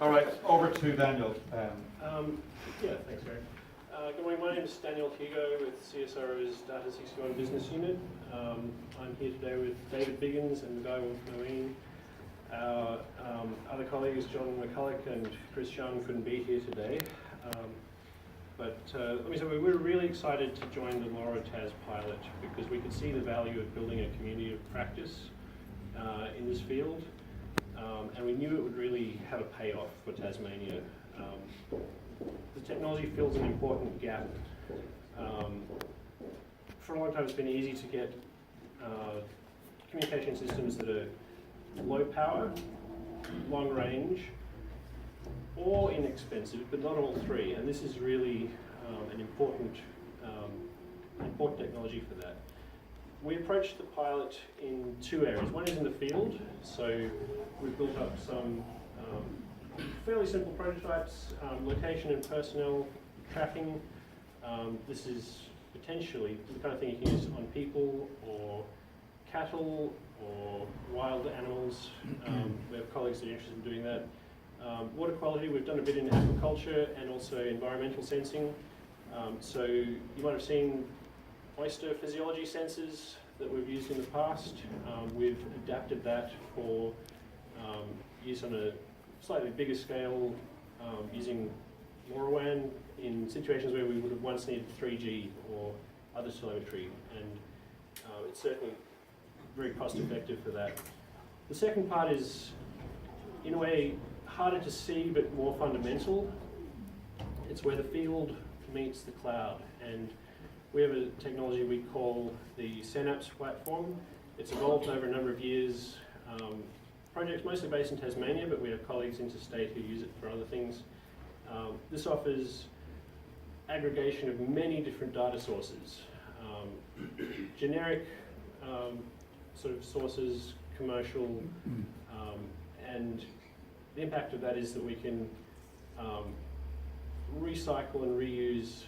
All right, over to Daniel. Yeah, thanks, Gary. Good morning, my name is Daniel Hugo with CSRO's Data 61 Business Unit. I'm here today with David Biggins and Guy Wolf-Noeen. Our other colleagues, John McCulloch and Chris Young, couldn't be here today. Let me say, we were really excited to join the LoRaTAS pilot because we could see the value of building a community of practice in this field. And we knew it would really have a payoff for Tasmania. The technology fills an important gap. For a long time it's been easy to get communication systems that are low power, long range, or inexpensive, but not all three. And this is really an important technology for that. We approached the pilot in two areas. One is in the field, so we've built up some fairly simple prototypes, location and personnel tracking. This is potentially the kind of thing you can use on people or cattle or wild animals. We have colleagues that are interested in doing that. Water quality, we've done a bit in aquaculture and also environmental sensing. So you might have seen oyster physiology sensors that we've used in the past. We've adapted that for use on a slightly bigger scale using LoRaWAN in situations where we would have once needed 3G or other telemetry, and it's certainly very cost effective for that. The second part is, in a way, harder to see but more fundamental. It's where the field meets the cloud, and we have a technology we call the Synapse platform. It's evolved over a number of years. Projects mostly based in Tasmania, but we have colleagues interstate who use it for other things. This offers aggregation of many different data sources, generic sort of sources, commercial, and the impact of that is that we can recycle and reuse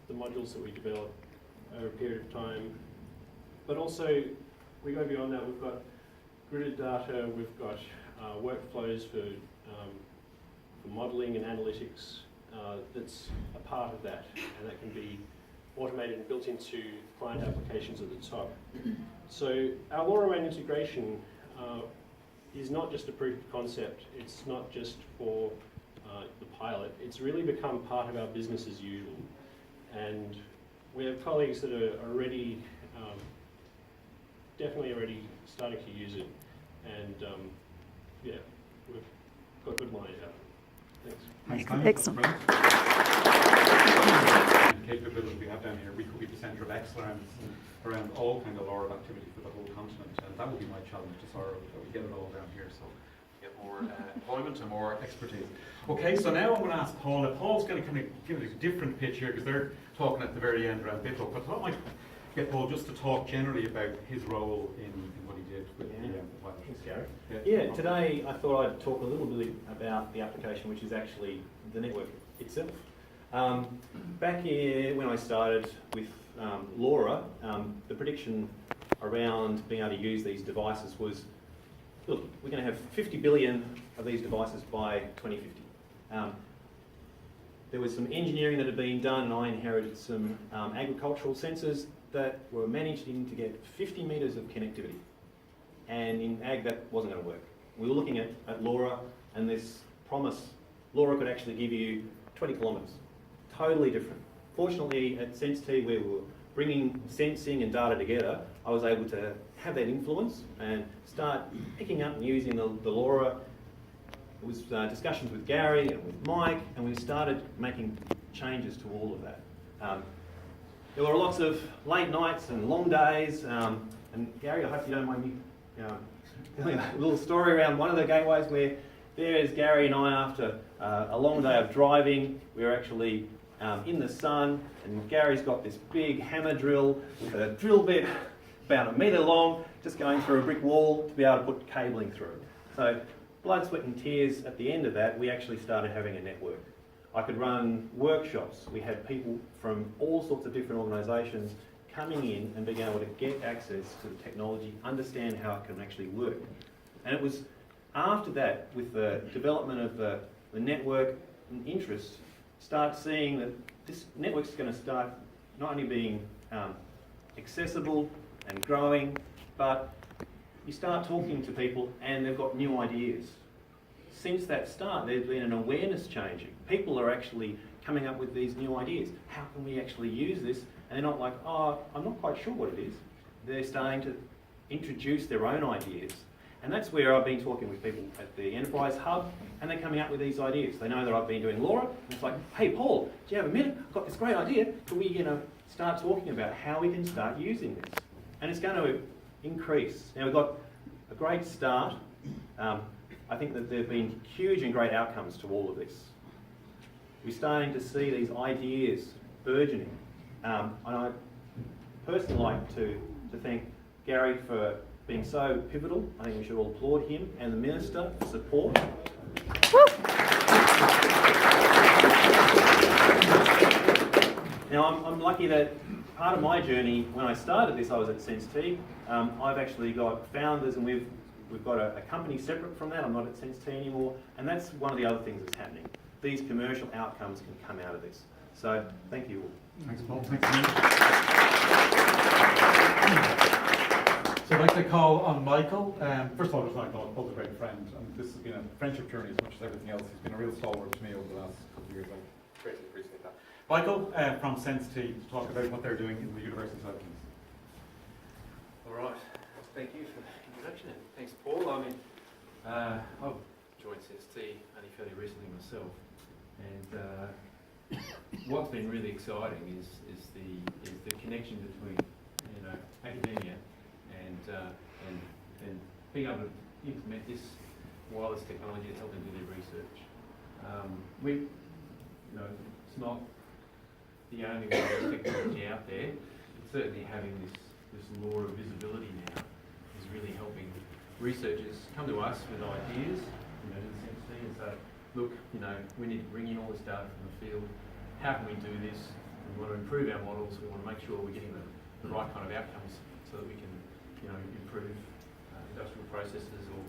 the modules that we develop over a period of time. But also, we go beyond that. We've got gridded data, we've got workflows for modelling and analytics that's a part of that, and that can be automated and built into client applications at the top. So our LoRaWAN integration is not just a proof of concept, it's not just for the pilot, it's really become part of our business as usual. And we have colleagues that are already, definitely already starting to use it, and yeah, we've got good lines out. Thanks. Excellent. Capability we have down here, we could be the centre of excellence around all kind of LoRa activity for the whole continent, and that would be my challenge to Sorrow, that we get it all down here, so get more employment and more expertise. Okay, so now I'm going to ask Paul. Now, Paul's going to kind of give us a different pitch here because they're talking at the very end around BitHook, but I thought I might get Paul just to talk generally about his role in what he did with the pilot. Thanks, Gary. Yeah, today I thought I'd talk a little bit about the application, which is actually the network itself. Back here when I started with LoRa, the prediction around being able to use these devices was, look, we're going to have 50 billion of these devices by 2050. There was some engineering that had been done, and I inherited some agricultural sensors that were managing to get 50 metres of connectivity. And in ag, that wasn't going to work. We were looking at LoRa, and this promise, LoRa could actually give you 20 kilometres. Totally different. Fortunately, at SenseT, where we were bringing sensing and data together, I was able to have that influence and start picking up and using the LoRa. It was discussions with Gary and with Mike, and we started making changes to all of that. There were lots of late nights and long days, and Gary, I hope you don't mind me telling a little story around one of the gateways where there is Gary and I after a long day of driving. We were actually in the sun, and Gary's got this big hammer drill with a drill bit about 1 metre long, just going through a brick wall to be able to put cabling through. So blood, sweat and tears. At the end of that, we actually started having a network. I could run workshops. We had people from all sorts of different organisations coming in and being able to get access to the technology, understand how it can actually work. And it was after that, with the development of the network and interest, start seeing that this network's going to start not only being accessible and growing, but you start talking to people and they've got new ideas. Since that start, there's been an awareness changing. People are actually coming up with these new ideas. How can we actually use this? And they're not like, oh, I'm not quite sure what it is. They're starting to introduce their own ideas. And that's where I've been talking with people at the Enterprise Hub, and they're coming up with these ideas. They know that I've been doing LoRa, and it's like, hey Paul, do you have a minute? I've got this great idea. Can we, start talking about how we can start using this? And it's going to increase. Now we've got a great start. I think that there have been huge and great outcomes to all of this. We're starting to see these ideas burgeoning. And I personally like to thank Gary for being so pivotal. I think we should all applaud him and the Minister for support. Now I'm lucky that part of my journey, when I started this, I was at SenseT. I've actually got founders, and we've got a company separate from that. I'm not at SenseT anymore, and that's one of the other things that's happening. These commercial outcomes can come out of this. So thank you all. Thanks, Paul. Thanks, So I'd like to call on Michael. First of all, I just want to call Paul's a great friend, and this has been a friendship journey as much as everything else. He's been a real stalwart to me over the last couple of years. I greatly appreciate that. Michael from SenseT to talk about what they're doing in the university side of things. All right, thank you for the introduction, and thanks, Paul. I mean, I've joined SenseT only fairly recently myself, and what's been really exciting is the connection between academia and being able to implement this wireless technology to help them do their research. It's not the only wireless technology out there. It's certainly having this law of visibility now is really helping researchers come to us with ideas, to the SenseT, and say, look, we need to bring in all this data from the field. How can we do this? We want to improve our models. We want to make sure we're getting the right kind of outcomes so that we can, improve industrial processes or,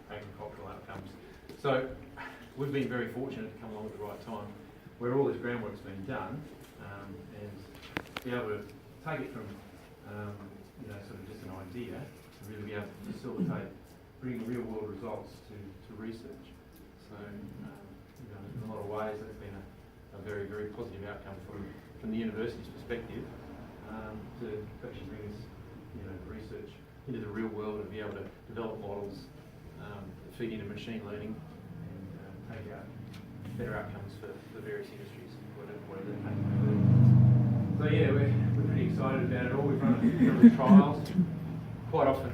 agricultural outcomes. So we've been very fortunate to come along at the right time, where all this groundwork's been done, and be able to take it from, sort of just an idea to really be able to facilitate bringing real-world results to research. So, in a lot of ways, that's been a very, very positive outcome from the university's perspective, to actually bring this, research into the real world and be able to develop models, feed into machine learning, and take out better outcomes for various industries, whatever they may be. So yeah, we're pretty excited about it all. We've run a number of trials. Quite often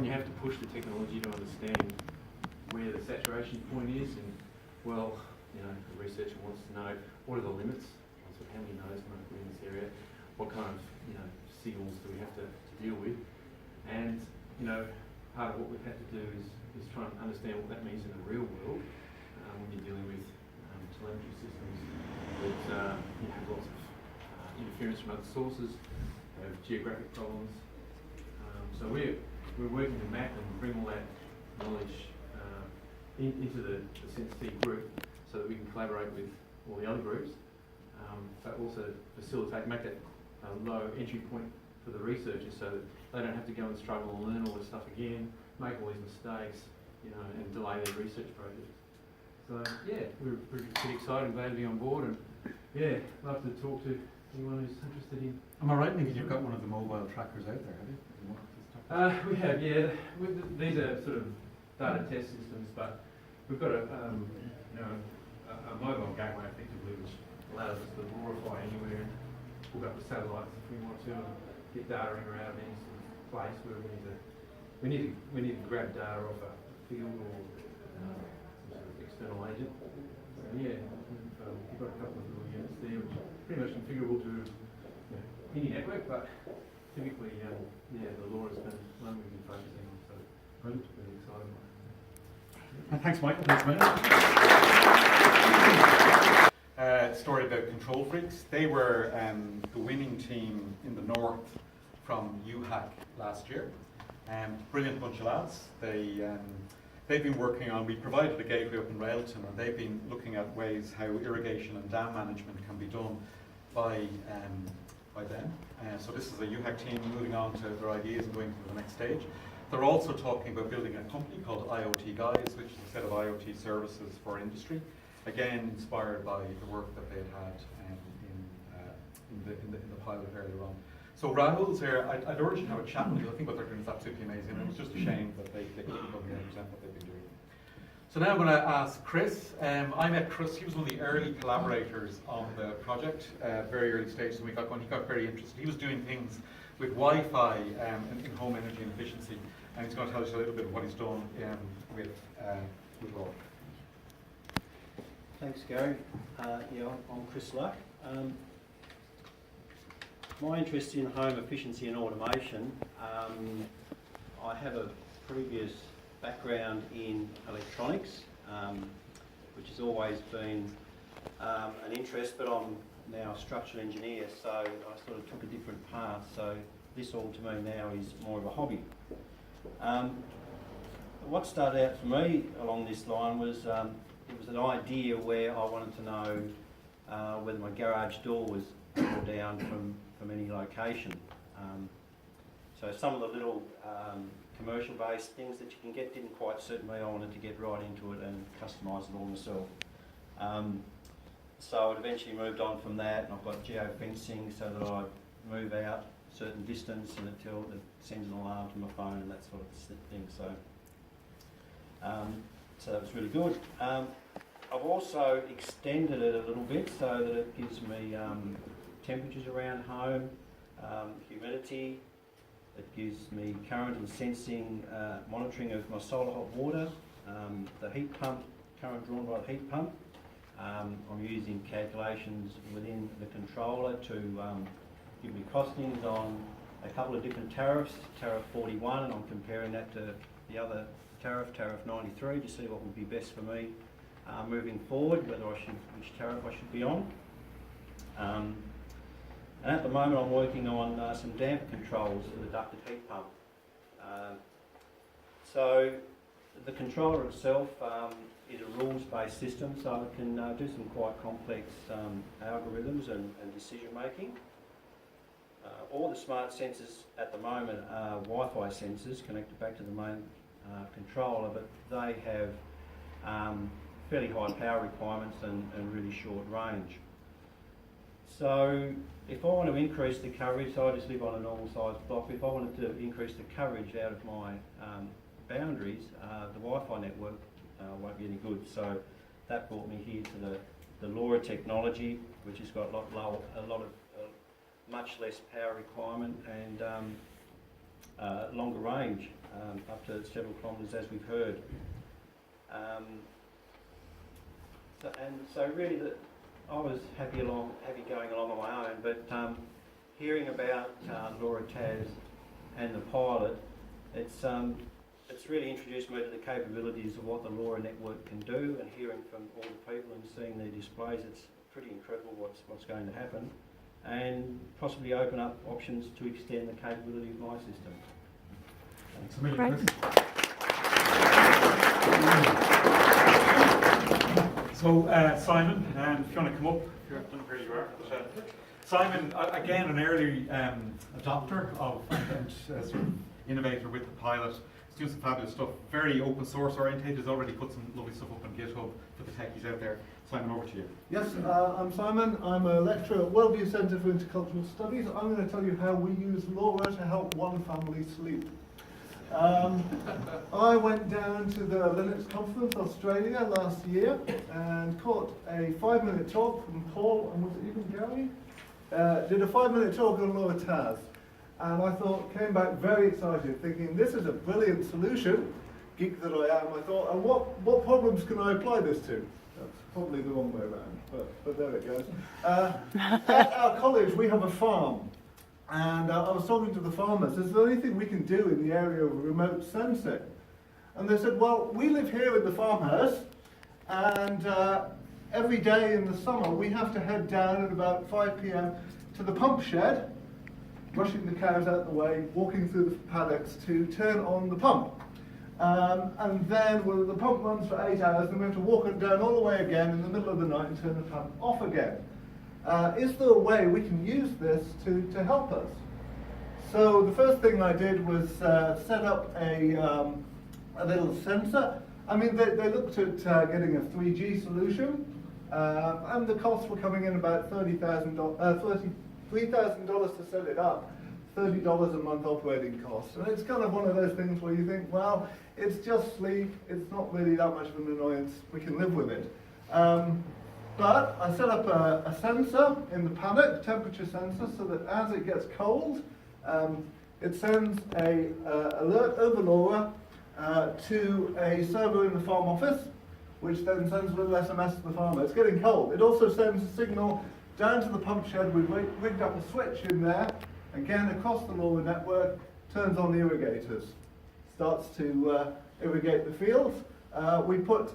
you have to push the technology to understand where the saturation point is, and the researcher wants to know what are the limits. So how many nodes can I put in this area? What kind of signals do we have to deal with? And part of what we've had to do is try and understand what that means in the real world when you're dealing with telemetry systems that have lots of interference from other sources, have geographic problems. So we're working to map and bring all that knowledge into the SenseT group so that we can collaborate with all the other groups, but also facilitate, make that a low entry point for the researchers so that they don't have to go and struggle and learn all this stuff again, make all these mistakes, and delay their research projects. So yeah, we're pretty excited, glad to be on board, and yeah, love to talk to anyone who's interested in. Am I right in thinking you've got one of the mobile trackers out there, have you? We have, yeah. These are sort of data test systems, but we've got a mobile gateway effectively, which allows us to LoRaFi anywhere and hook up the satellites if we want to, and get data in or out of any sort of place where we need to grab data off a field or some sort of external agent. So yeah, we've got a couple of little units there which are pretty much configurable to any network, but typically, the LoRa has been one we've been focusing on, so I'm really excited by it. Thanks, Michael. Thanks, Story about Control Freaks. They were the winning team in the north from UHAC last year. Brilliant bunch of lads. They've been working on, we provided a gateway up in Railton, and they've been looking at ways how irrigation and dam management can be done by them. So this is a UHAC team moving on to their ideas and going to the next stage. They're also talking about building a company called IoT Guys, which is a set of IoT services for industry. Again, inspired by the work that they'd had in the pilot earlier on. So Rahul's here. I'd urge you to have a chat with you. I think what they're doing is absolutely amazing. And it was just a shame that they couldn't come here and present what they've been doing. So now I'm going to ask Chris. I met Chris. He was one of the early collaborators on the project, very early stages when we got going. He got very interested. He was doing things with Wi-Fi in home energy and efficiency. And he's going to tell us a little bit of what he's done with LoRa. Thanks, Gary. Yeah, I'm Chris Luck. My interest in home efficiency and automation, I have a previous background in electronics, which has always been an interest, but I'm now a structural engineer, so I sort of took a different path. So this all to me now is more of a hobby. What started out for me along this line was it was an idea where I wanted to know whether my garage door was up or down from any location. So some of the little commercial-based things that you can get didn't quite suit me. I wanted to get right into it and customise it all myself. So it eventually moved on from that, and I've got geo-fencing so that I move out a certain distance and it sends an alarm to my phone and that sort of thing. So that was really good. I've also extended it a little bit so that it gives me temperatures around home, humidity. It gives me current and sensing monitoring of my solar hot water, the heat pump, current drawn by the heat pump. I'm using calculations within the controller to give me costings on a couple of different tariffs, tariff 41, and I'm comparing that to the other tariff, tariff 93, to see what would be best for me moving forward, which tariff I should be on. And at the moment I'm working on some damper controls for the ducted heat pump. So the controller itself is a rules-based system, so it can do some quite complex algorithms and decision making. All the smart sensors at the moment are Wi-Fi sensors connected back to the main controller, but they have fairly high power requirements and really short range. So if I want to increase the coverage, so I just live on a normal sized block, if I wanted to increase the coverage out of my boundaries, the Wi-Fi network won't be any good. So that brought me here to the LoRa technology, which has got much less power requirement and longer range, up to several kilometres, as we've heard. So really, I was happy going along on my own, but hearing about LoRaTAS and the pilot, it's really introduced me to the capabilities of what the LoRa network can do, and hearing from all the people and seeing their displays, it's pretty incredible what's going to happen, and possibly open up options to extend the capability of my system. Thanks a million, Chris. So Simon, if you want to come up, I don't know where you are. Simon, again, an early adopter of and sort of innovator with the pilot. He's doing some fabulous stuff. Very open source orientated. He's already put some lovely stuff up on GitHub for the techies out there. Simon, over to you. Yes, I'm Simon. I'm a lecturer at Worldview Centre for Intercultural Studies. I'm going to tell you how we use LoRa to help one family sleep. I went down to the Linux Conference Australia last year and caught a 5-minute talk from Paul, and was it even Gary? Did a 5-minute talk on LoRaTAS, and I came back very excited, thinking this is a brilliant solution. Geek that I am, I thought, and what problems can I apply this to? That's probably the wrong way around, but there it goes. At our college we have a farm. And I was talking to the farmers, is there anything we can do in the area of remote sensing? And they said, well, we live here in the farmhouse, and every day in the summer we have to head down at about 5 p.m. to the pump shed rushing the cows out the way, walking through the paddocks to turn on the pump. And then well, the pump runs for 8 hours, and we have to walk it down all the way again in the middle of the night and turn the pump off again. Is there a way we can use this to help us? So the first thing I did was set up a little sensor. I mean, they looked at getting a 3G solution, and the costs were coming in about $33,000 to set it up, $30 a month operating costs. And it's kind of one of those things where you think, well, it's just sleep, it's not really that much of an annoyance, we can live with it. But I set up a sensor in the paddock, temperature sensor, so that as it gets cold, it sends a alert over LoRa to a server in the farm office, which then sends a little SMS to the farmer. It's getting cold. It also sends a signal down to the pump shed. We've rigged up a switch in there, again across the LoRa network, turns on the irrigators, starts to irrigate the fields. We put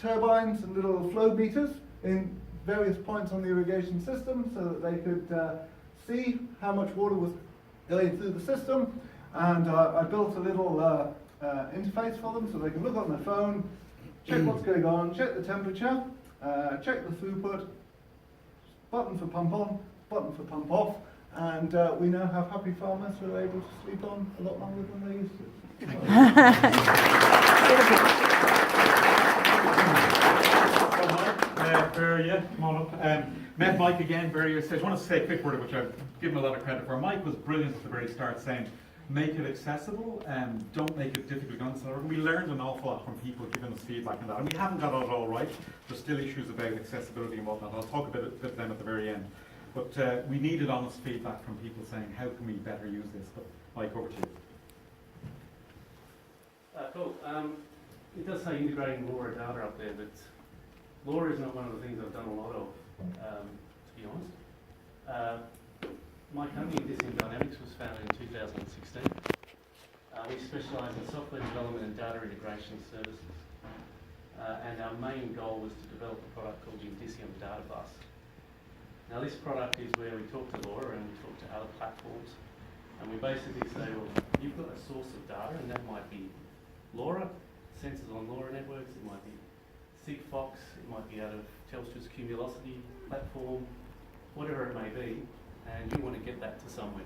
turbines and little flow meters in various points on the irrigation system so that they could see how much water was going through the system. And I built a little interface for them so they can look on their phone, check what's going on, check the temperature, check the throughput, button for pump on, button for pump off, and we now have happy farmers who are able to sleep on a lot longer than they used to. Barry, yeah, come on up. Met Mike again. Barry says, I want to say a quick word, which I've given a lot of credit for. Mike was brilliant at the very start, saying, make it accessible and don't make it difficult to understand. We learned an awful lot from people giving us feedback on that, and we haven't got it all right. There's still issues about accessibility and whatnot. I'll talk a bit of them at the very end. But we needed honest feedback from people saying, how can we better use this? But Mike, over to you. Cool. It does say integrating LoRa data up there, but LoRa is not one of the things I've done a lot of, to be honest. My company, Disciem Dynamics, was founded in 2016. We specialise in software development and data integration services. And our main goal was to develop a product called the Disciem Data Bus. Now this product is where we talk to LoRa and we talk to other platforms. And we basically say, well, you've got a source of data, and that might be LoRa, sensors on LoRa networks, it might be Sigfox, it might be out of Telstra's Cumulosity platform, whatever it may be, and you want to get that to somewhere.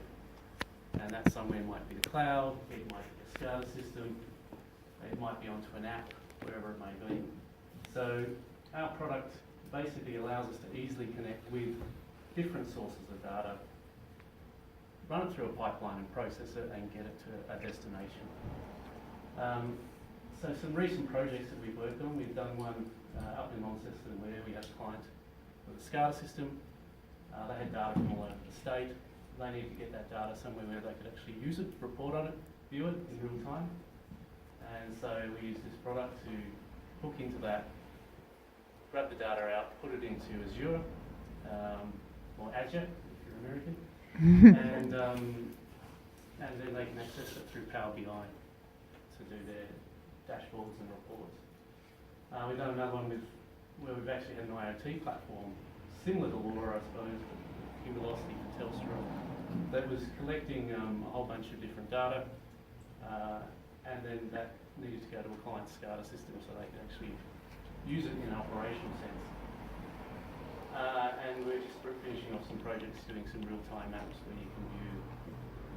And that somewhere might be the cloud, it might be a SCADA system, it might be onto an app, wherever it may be. So our product basically allows us to easily connect with different sources of data, run it through a pipeline and process it and get it to a destination. So some recent projects that we've worked on, we've done one up in Launceston where we had a client with a SCADA system. They had data from all over the state. They needed to get that data somewhere where they could actually use it, report on it, view it in real time. And so we used this product to hook into that, grab the data out, put it into Azure, or Azure if you're American, and then they can access it through Power BI to do their dashboards and reports. We've done another one where we've actually had an IoT platform, similar to LoRa, I suppose, but Cumulosity for Telstra, that was collecting a whole bunch of different data, and then that needed to go to a client SCADA system so they could actually use it in an operational sense. And we're just finishing off some projects doing some real-time apps where you can view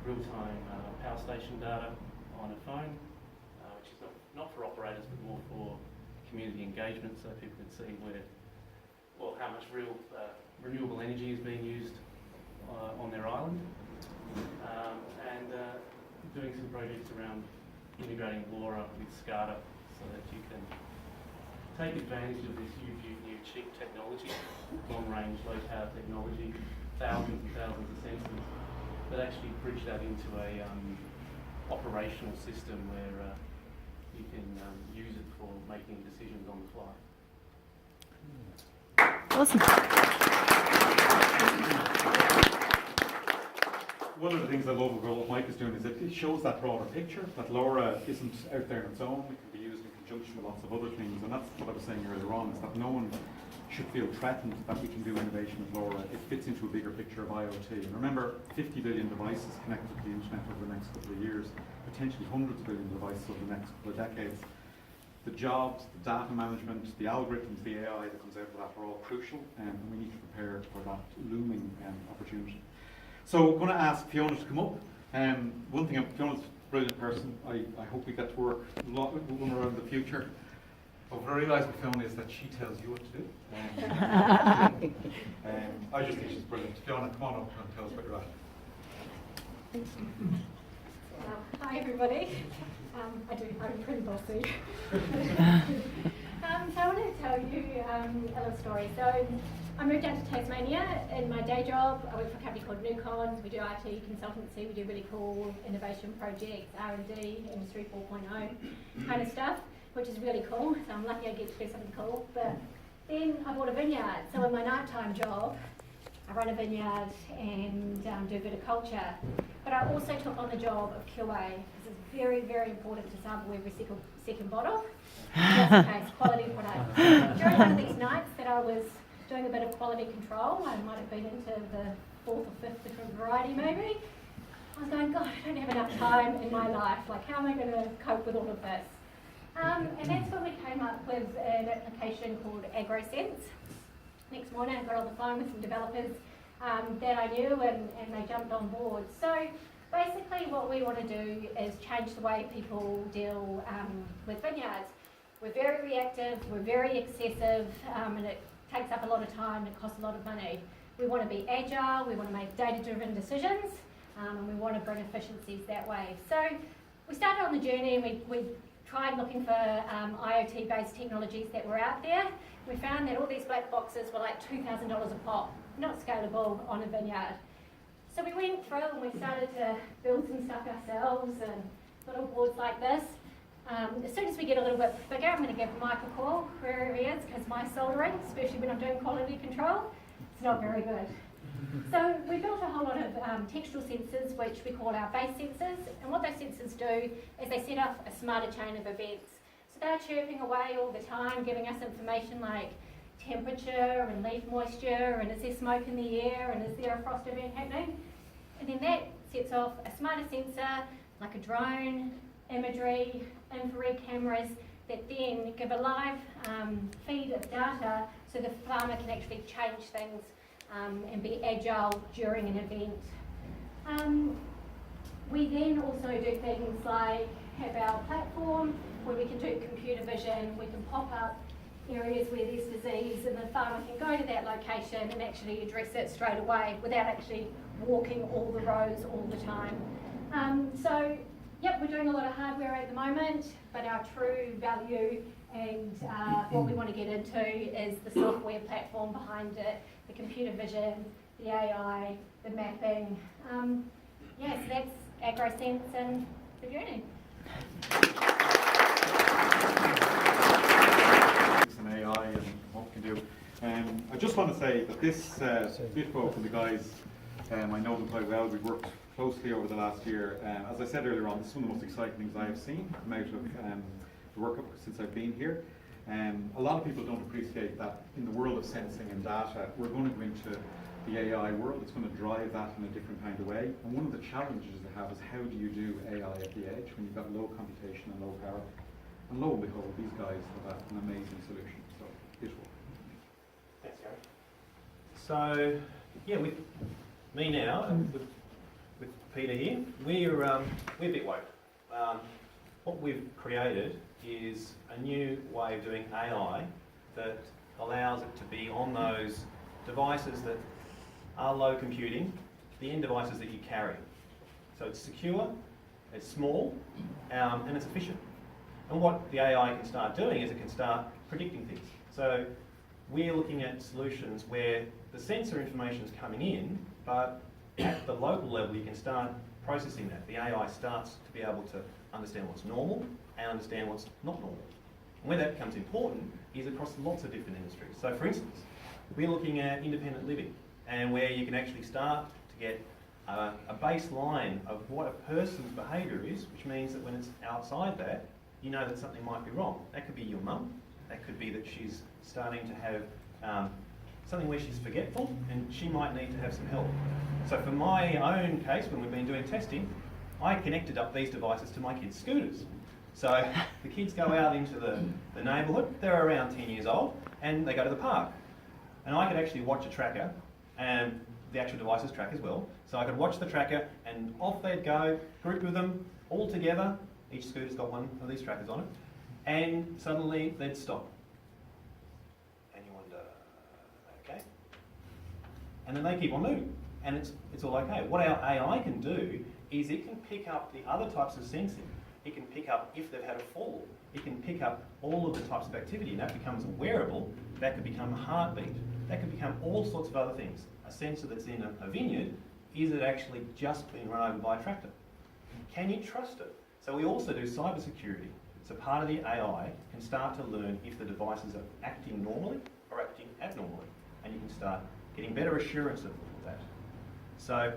real-time power station data on a phone, which is not for operators but more for community engagement, so people can see how much real renewable energy is being used on their island, and doing some projects around integrating LoRa with SCADA so that you can take advantage of this huge new cheap technology, long-range, low-power technology, thousands and thousands of sensors, but actually bridge that into a operational system where you can use it for making decisions on the fly. Awesome. One of the things I love about what Mike is doing is it shows that broader picture, that LoRa isn't out there on its own. It can be used in conjunction with lots of other things, and that's what I was saying earlier on, is that no one should feel threatened that we can do innovation with LoRa. It fits into a bigger picture of IoT. And remember, 50 billion devices connected to the internet over the next couple of years, potentially hundreds of billion devices over the next couple of decades. The jobs, the data management, the algorithms, the AI that comes out of that are all crucial, and we need to prepare for that looming opportunity. So I'm going to ask Fiona to come up. One thing, Fiona's a brilliant person. I hope we get to work a lot with her in the future. But what I realise with Fiona is that she tells you what to do. I just think she's brilliant. Fiona, come on up and tell us what you're at. Hi everybody. I'm pretty bossy. So I want to tell you a little story. So I moved down to Tasmania. In my day job, I work for a company called Newcons. We do IT consultancy. We do really cool innovation projects, R&D, Industry 4.0 kind of stuff, which is really cool. So I'm lucky I get to do something cool. But then I bought a vineyard. So in my nighttime job, I run a vineyard and do viticulture. But I also took on the job of QA, because it's very, very important to sample every second bottle, just in case, quality product. During one of these nights that I was doing a bit of quality control, I might have been into the 4th or 5th different variety maybe, I was going, God, I don't have enough time in my life, like how am I going to cope with all of this? And that's when we came up with an application called AgroSense. Next morning I got on the phone with some developers that I knew, and they jumped on board. So basically what we want to do is change the way people deal with vineyards. We're very reactive, we're very excessive, and it takes up a lot of time, it costs a lot of money. We want to be agile, we want to make data-driven decisions, and we want to bring efficiencies that way. So we started on the journey, and we tried looking for IoT-based technologies that were out there. We found that all these black boxes were like $2,000 a pop, not scalable on a vineyard. So we went through and we started to build some stuff ourselves, and little boards like this. As soon as we get a little bit bigger, I'm going to give Mike a call wherever he is, because my soldering, especially when I'm doing quality control, it's not very good. So we built a whole lot of textual sensors, which we call our base sensors, and what those sensors do is they set up a smarter chain of events. So they're chirping away all the time, giving us information like temperature and leaf moisture, and is there smoke in the air, and is there a frost event happening? And then that sets off a smarter sensor, like a drone, imagery, infrared cameras, that then give a live feed of data so the farmer can actually change things and be agile during an event. We then also do things like have our platform where we can do computer vision, we can pop up areas where there's disease, and the farmer can go to that location and actually address it straight away without actually walking all the rows all the time. So, yep, we're doing a lot of hardware at the moment, but our true value and what we want to get into is the software platform behind it, the computer vision, the AI, the mapping. Yeah, so that's AgroSense and the journey. And AI and what we can do. I just want to say that this Bitfolk and the guys, I know them quite well. We've worked closely over the last year. As I said earlier on, this is one of the most exciting things I have seen come out of the work since I've been here. A lot of people don't appreciate that in the world of sensing and data, we're going to go into the AI world. It's going to drive that in a different kind of way. And one of the challenges they have is how do you do AI at the edge when you've got low computation and low power? And lo and behold, these guys have an amazing solution. So, beautiful. Thanks, Gary. So, yeah, with me now, and with Peter here, we're a bit woke. What we've created is a new way of doing AI that allows it to be on those devices that are low computing, the end devices that you carry. So it's secure, it's small, and it's efficient. And what the AI can start doing is it can start predicting things. So we're looking at solutions where the sensor information is coming in, but at the local level you can start processing that. The AI starts to be able to understand what's normal and understand what's not normal. And where that becomes important is across lots of different industries. So for instance, we're looking at independent living, and where you can actually start to get a baseline of what a person's behaviour is, which means that when it's outside that, you know that something might be wrong. That could be your mum, that could be that she's starting to have something where she's forgetful and she might need to have some help. So for my own case, when we've been doing testing, I connected up these devices to my kids' scooters. So the kids go out into the neighbourhood, they're around 10 years old, and they go to the park. And I could actually watch a tracker, and the actual devices track as well. So I could watch the tracker, and off they'd go, group with them, all together. Each scooter's got one of these trackers on it. And suddenly they'd stop. And you wonder, okay. And then they keep on moving, and it's all okay. What our AI can do is it can pick up the other types of sensing. It can pick up if they've had a fall. It can pick up all of the types of activity, and that becomes a wearable. That could become a heartbeat. That could become all sorts of other things. A sensor that's in a vineyard, is it actually just being run over by a tractor? Can you trust it? So we also do cyber security. So part of the AI can start to learn if the devices are acting normally or acting abnormally, and you can start getting better assurance of that. So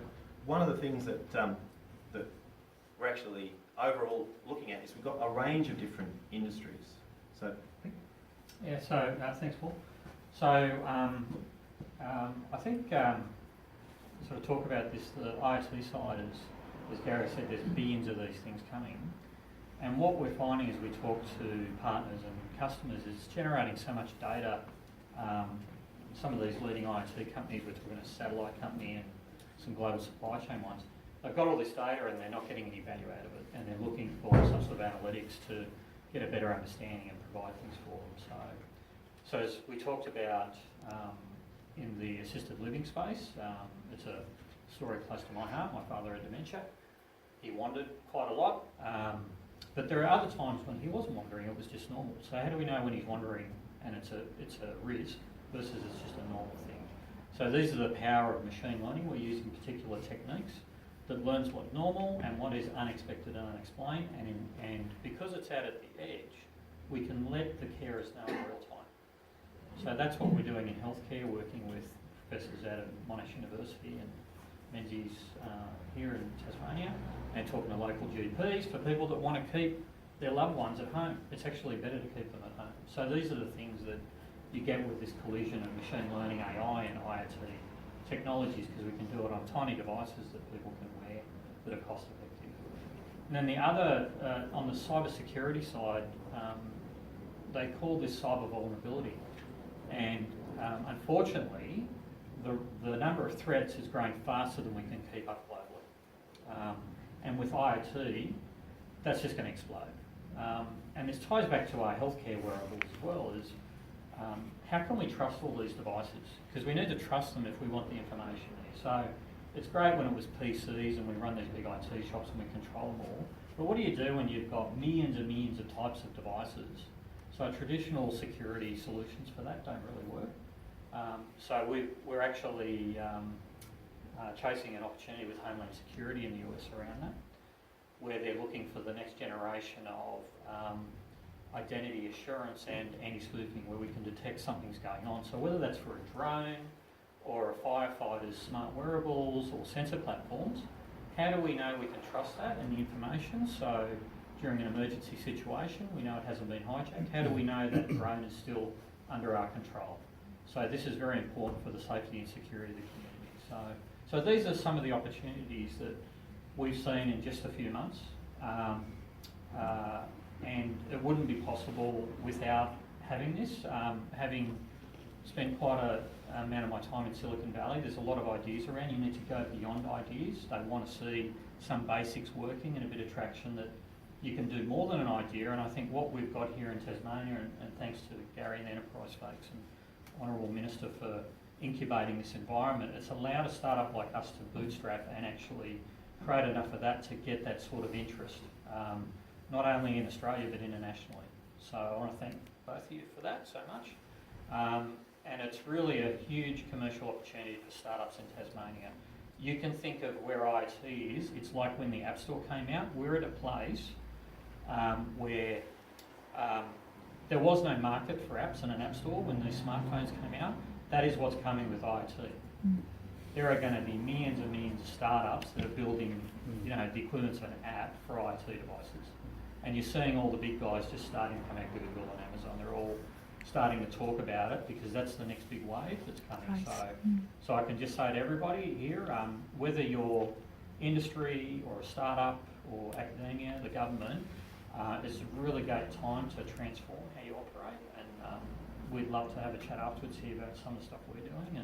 one of the things that that we're actually overall looking at is we've got a range of different industries. So yeah, so thanks, Paul. So I think sort of talk about this, the IoT side, as Gary said, there's billions of these things coming. And what we're finding as we talk to partners and customers is generating so much data. Some of these leading IoT companies, we're talking a satellite company and some global supply chain ones, they've got all this data and they're not getting any value out of it, and they're looking for some sort of analytics to get a better understanding and provide things for them. So as we talked about in the assisted living space, it's a story close to my heart. My father had dementia. He wandered quite a lot, but there are other times when he wasn't wandering, it was just normal. So how do we know when he's wandering and it's a risk versus it's just a normal thing? So these are the power of machine learning. We're using particular techniques that learns what's normal and what is unexpected and unexplained, and because it's out at the edge, we can let the carers know in real time. So that's what we're doing in healthcare, working with professors out of Monash University and Menzies here in Tasmania, and talking to local GPs for people that want to keep their loved ones at home. It's actually better to keep them at home. So these are the things that you get with this collision of machine learning, AI and IoT technologies, because we can do it on tiny devices that people can wear that are cost effective. And then the other, on the cyber security side, they call this cyber vulnerability. And unfortunately, the number of threats is growing faster than we can keep up globally. And with IoT, that's just going to explode. And this ties back to our healthcare wearables as well, is how can we trust all these devices? Because we need to trust them if we want the information there. So it's great when it was PCs and we run these big IT shops and we control them all. But what do you do when you've got millions and millions of types of devices? So traditional security solutions for that don't really work. So we're actually chasing an opportunity with Homeland Security in the US around that, where they're looking for the next generation of identity assurance and anti-spoofing, where we can detect something's going on. So whether that's for a drone or a firefighter's smart wearables or sensor platforms, how do we know we can trust that and the information? So during an emergency situation, we know it hasn't been hijacked. How do we know that drone is still under our control? So this is very important for the safety and security of the community. So these are some of the opportunities that we've seen in just a few months. And it wouldn't be possible without having this. Having spent quite an amount of my time in Silicon Valley, there's a lot of ideas around. You need to go beyond ideas. They want to see some basics working and a bit of traction that you can do more than an idea. And I think what we've got here in Tasmania, and thanks to Gary and the Enterprise folks and Honourable Minister for incubating this environment, it's allowed a startup like us to bootstrap and actually create enough of that to get that sort of interest, not only in Australia but internationally. So I want to thank both of you for that so much. And it's really a huge commercial opportunity for startups in Tasmania. You can think of where IoT is, it's like when the App Store came out, we're at a place where there was no market for apps in an App Store when these smartphones came out. That is what's coming with IoT. There are going to be millions and millions of startups that are building, the equivalent of an app for IoT devices. And you're seeing all the big guys just starting to come out, Google and Amazon. They're all starting to talk about it because that's the next big wave that's coming. Right. So I can just say to everybody here, whether you're industry or a startup or academia, the government, it's a really great time to transform how you operate, and we'd love to have a chat afterwards here about some of the stuff we're doing,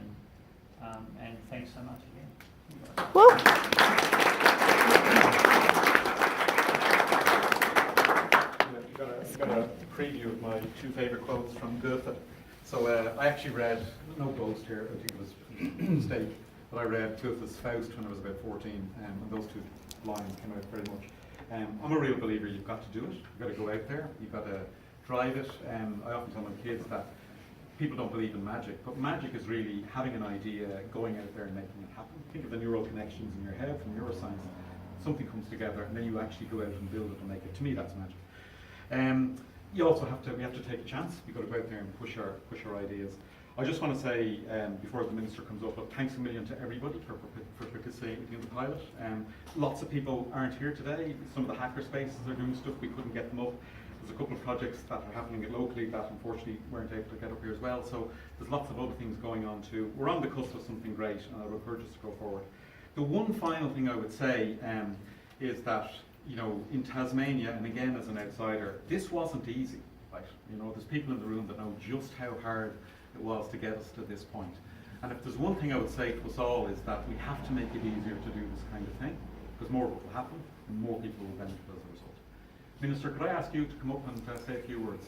and thanks so much again. You've got a preview of my two favourite quotes from Goethe. So I actually read, no boast here, I think it was a mistake, but I read Goethe's Faust when I was about 14, and those two lines came out very much. I'm a real believer you've got to do it, you've got to go out there, you've got to drive it. I often tell my kids that people don't believe in magic, but magic is really having an idea, going out there and making it happen. Think of the neural connections in your head from neuroscience. Something comes together and then you actually go out and build it and make it. To me, that's magic. You also we have to take a chance. We've got to go out there and push our ideas. I just want to say, before the Minister comes up, thanks a million to everybody for participating in the pilot. Lots of people aren't here today. Some of the hacker spaces are doing stuff, we couldn't get them up. There's a couple of projects that are happening locally that unfortunately weren't able to get up here as well. So there's lots of other things going on too. We're on the cusp of something great, and I would encourage us to go forward. The one final thing I would say is that, you know, in Tasmania, and again as an outsider, this wasn't easy, right? You know, there's people in the room that know just how hard it was to get us to this point. And if there's one thing I would say to us all is that we have to make it easier to do this kind of thing, because more of it will happen, and more people will benefit as a result. Minister, could I ask you to come up and say a few words?